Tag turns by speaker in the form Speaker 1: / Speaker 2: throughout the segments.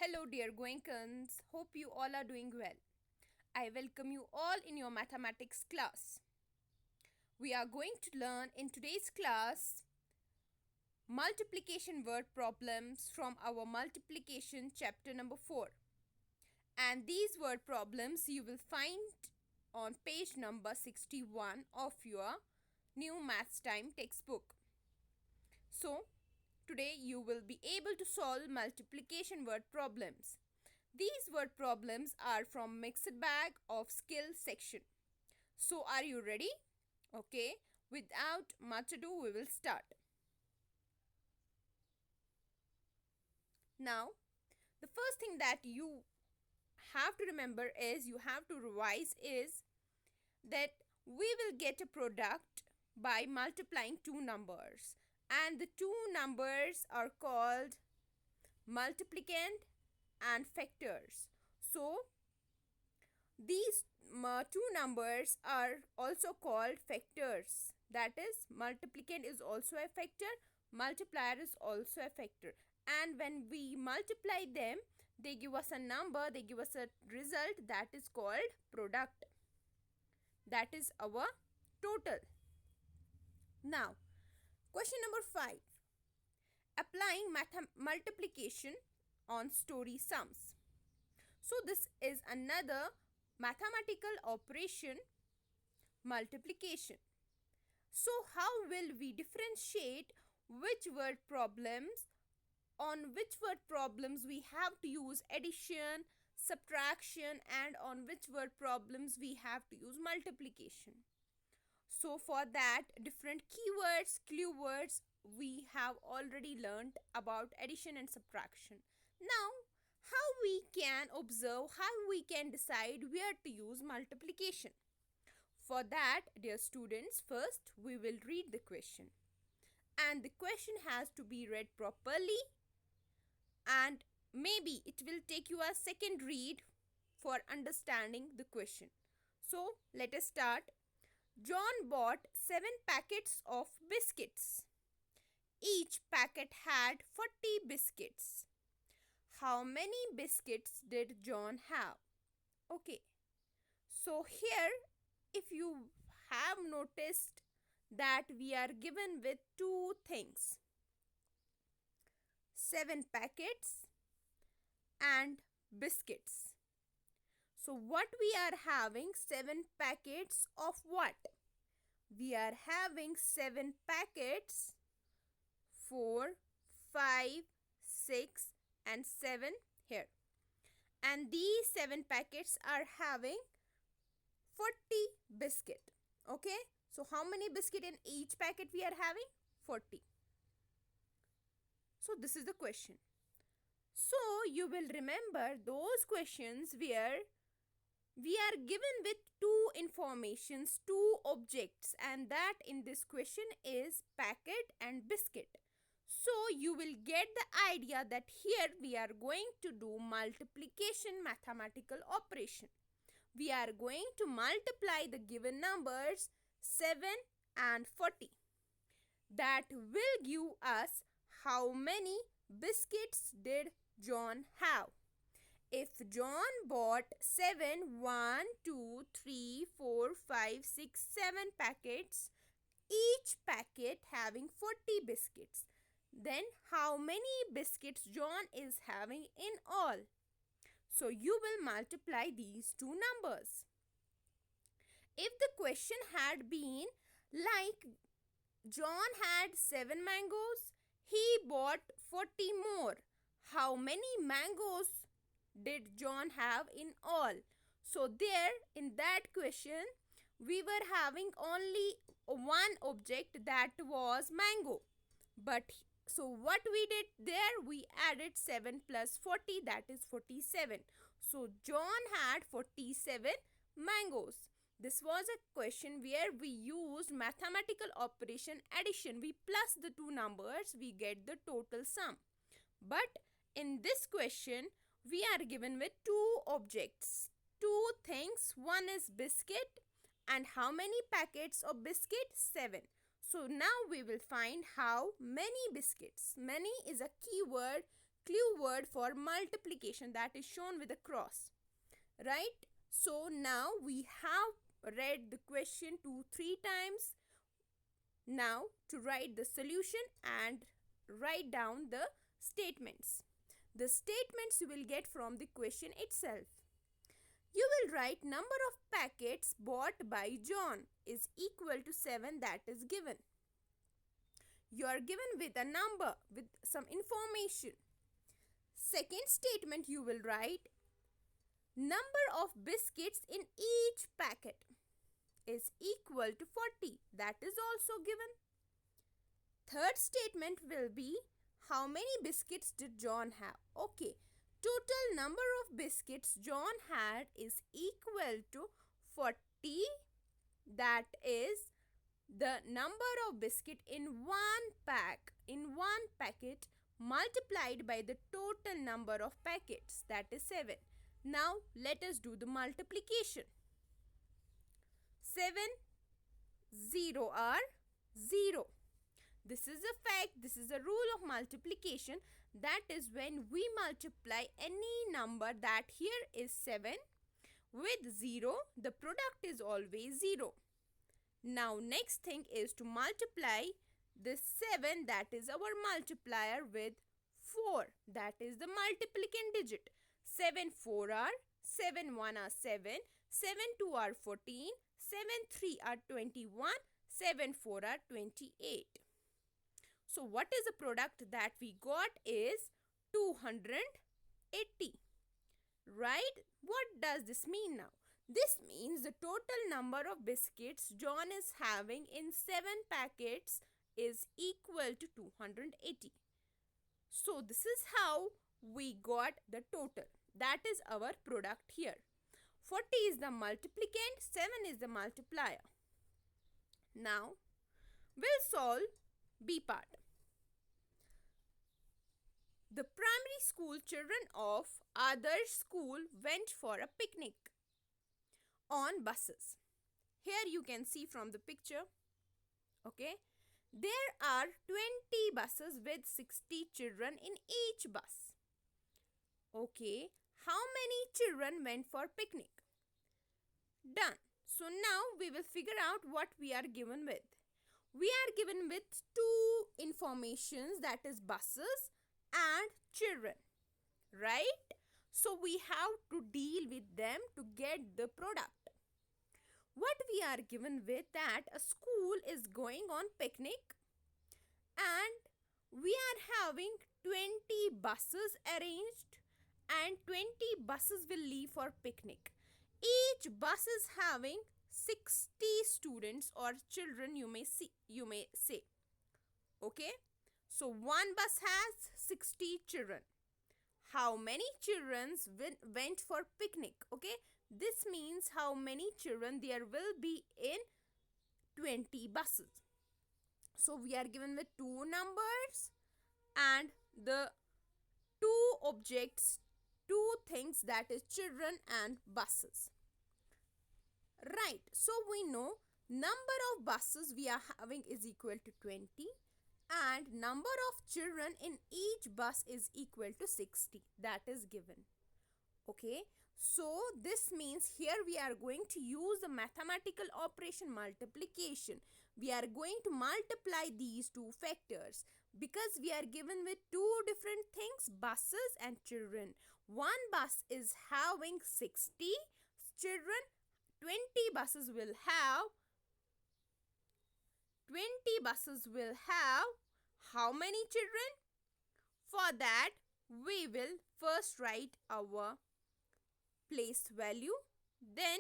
Speaker 1: Hello, dear Goenkans. Hope you all are doing well. I welcome you all in your mathematics class. We are going to learn in today's class multiplication word problems from our multiplication chapter number 4. And these word problems you will find on page number 61 of your new Maths Time textbook. So, today you will be able to solve multiplication word problems. These word problems are from mixed bag of skill section. So are you ready? Okay, without much ado we will start. Now, the first thing that you have to remember is you have to revise is that we will get a product by multiplying two numbers, and the two numbers are called multiplicand and factors. So these two numbers are also called factors. That is, multiplicand is also a factor, multiplier is also a factor. And when we multiply them, they give us a number, they give us a result that is called product. That is our total. Now, question number 5. Applying multiplication on story sums. So this is another mathematical operation, multiplication. So how will we differentiate which word problems, on which word problems we have to use addition, subtraction, and on which word problems we have to use multiplication? So for that, different keywords, clue words we have already learned about addition and subtraction. Now, how we can observe, how we can decide where to use multiplication? For that, dear students, first we will read the question. And the question has to be read properly, and maybe it will take you a second read for understanding the question. So let us start. John bought 7 packets of biscuits. Each packet had 40 biscuits. How many biscuits did John have? Okay, so here if you have noticed that we are given with two things, 7 packets and biscuits. So what we are having, 7 packets of what? We are having 7 packets, 4, 5, 6 and 7 here. And these 7 packets are having 40 biscuit. Okay, so how many biscuit in each packet we are having? 40. So this is the question. So you will remember those questions where we are given with two informations, two objects, and that in this question is packet and biscuit. So you will get the idea that here we are going to do multiplication mathematical operation. We are going to multiply the given numbers 7 and 40. That will give us how many biscuits did John have. If John bought 7, 1, 2, 3, 4, 5, 6, 7 packets, each packet having 40 biscuits, then how many biscuits John is having in all? So you will multiply these two numbers. If the question had been like John had 7 mangoes, he bought 40 more. How many mangoes did John have in all? So there in that question we were having only one object, that was mango. But so what we did there, we added 7 plus 40, that is 47. So John had 47 mangoes. This was a question where we used mathematical operation addition. We plus the two numbers, we get the total sum. But in this question, we are given with two objects, two things. One is biscuit, and how many packets of biscuit? 7. So now we will find how many biscuits. Many is a keyword. clue word for multiplication that is shown with a cross, right? So now we have read the question 2-3 times. Now to write the solution and write down the statements. The statements you will get from the question itself. You will write number of packets bought by John is equal to 7, that is given. You are given with a number with some information. Second statement you will write number of biscuits in each packet is equal to 40, that is also given. Third statement will be how many biscuits did John have? Okay, total number of biscuits John had is equal to 40, that is the number of biscuit in one packet multiplied by the total number of packets, that is 7. Now let us do the multiplication. 7 0 are 0. This is a fact, this is a rule of multiplication. That is when we multiply any number that here is 7 with 0, the product is always 0. Now next thing is to multiply this 7, that is our multiplier, with 4, that is the multiplicand digit. 7 4 are, 7 1 are 7, 7 2 are 14, 7 3 are 21, 7 4 are 28. So what is the product that we got is 280, right? What does this mean now? This means the total number of biscuits John is having in 7 packets is equal to 280. So this is how we got the total. That is our product here. 40 is the multiplicand, 7 is the multiplier. Now we'll solve B part. The primary school children of Adarsh school went for a picnic on buses. Here you can see from the picture, okay, there are 20 buses with 60 children in each bus. Okay, how many children went for picnic? Done. So now we will figure out what we are given with. We are given with two informations, that is buses and children, right? So we have to deal with them to get the product. What we are given with, that a school is going on picnic and we are having 20 buses arranged and 20 buses will leave for picnic. Each bus is having 60 students or children, you may say. Okay, so one bus has 60 children. How many children went for picnic? Okay, this means how many children there will be in 20 buses. So we are given with two numbers and the two objects, two things, that is children and buses. Right, so we know number of buses we are having is equal to 20 and number of children in each bus is equal to 60, that is given. Okay, so this means here we are going to use the mathematical operation multiplication. We are going to multiply these two factors because we are given with two different things, buses and children. One bus is having 60 children, 20 buses will have how many children? For that we will first write our place value, then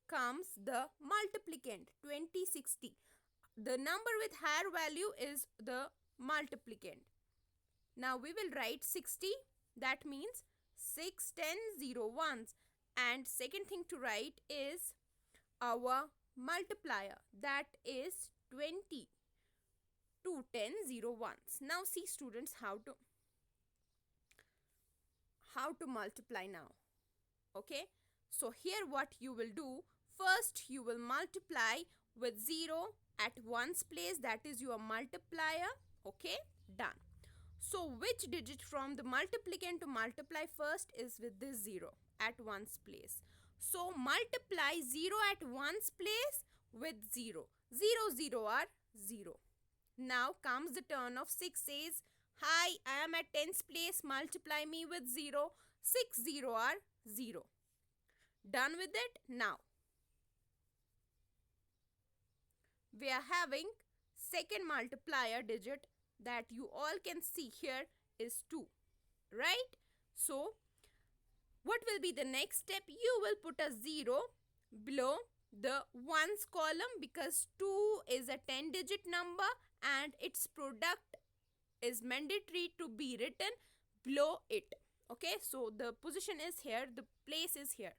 Speaker 1: comes the multiplicand 20 60. The number with higher value is the multiplicand. Now we will write 60, that means 6 10 0 ones, and second thing to write is our multiplier, that is 20 2 10 0 ones. Now see students how to multiply now. Okay, so here what you will do, first you will multiply with 0 at ones place, that is your multiplier. Okay, done. So which digit from the multiplicand to multiply first is with this 0 at ones place. So multiply 0 at ones place with 0. 0, 0 are 0. Now comes the turn of 6. Says, hi, I am at tens place. Multiply me with 0. 6, 0 are 0. Done with it? Now we are having second multiplier digit that you all can see here is 2, right? So what will be the next step? You will put a 0 below the ones column because 2 is a 10 digit number and its product is mandatory to be written below it. Okay, so the position is here, the place is here.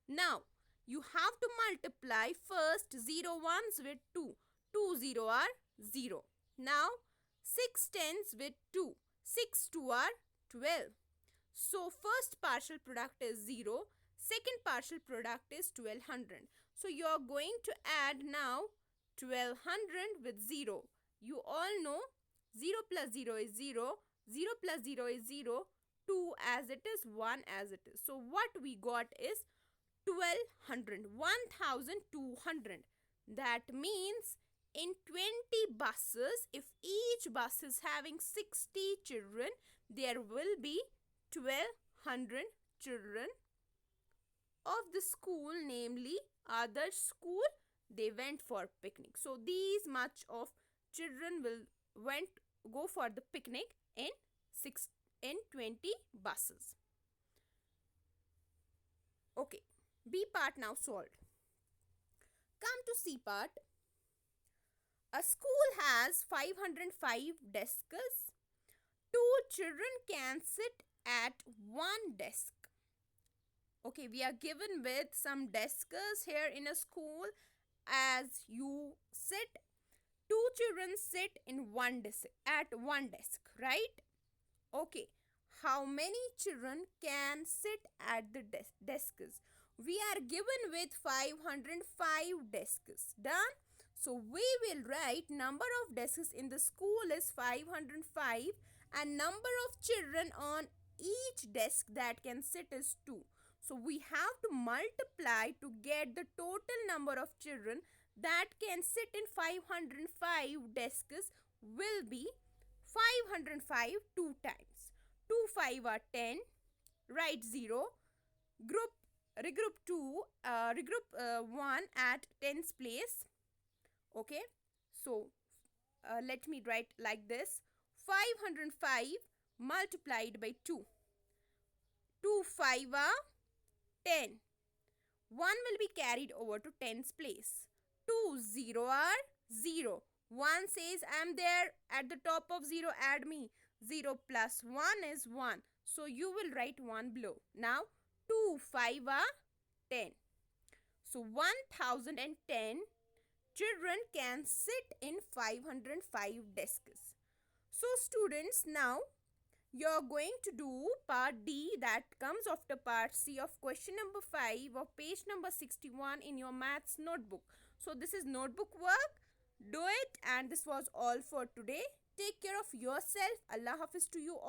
Speaker 1: Now you have to multiply first 0 ones with 2. 2 0 are 0. Now 6 tens with 2. 6 2 are 12. So first partial product is 0. Second partial product is 1200. So you are going to add now 1200 with 0. You all know 0 plus 0 is 0. 0 plus 0 is 0. 2 as it is, 1 as it is. So what we got is 1200, 1200. That means in 20 buses, if each bus is having 60 children, there will be 1200 children of the school, namely other school, they went for picnic. So these much of children will go for the picnic in 20 buses. Okay, B part now solved. Come to C part. A school has 505 desks. 2 children can sit at one desk. Okay, we are given with some desks here in a school. As you sit, 2 children sit in one desk, at one desk, right? Okay, how many children can sit at the desks? We are given with 505 desks. Done? So we will write number of desks in the school is 505 and number of children on each desk that can sit is 2. So we have to multiply to get the total number of children that can sit in 505 desks will be 505 2 times. 2 5 are 10. Write 0. Regroup 1 at tens place. Okay, so let me write like this. 505 multiplied by 2. 2 5 are 10. 1 will be carried over to tens place. 2 0 are 0. 1 says I am there at the top of 0, add me. 0 plus 1 is 1. So you will write 1 below. Now 2 5 are 10. So 1010 children can sit in 505 desks. So students, now you are going to do part D that comes after part C of question number 5 of page number 61 in your maths notebook. So this is notebook work. Do it, and this was all for today. Take care of yourself. Allah Hafiz to you all.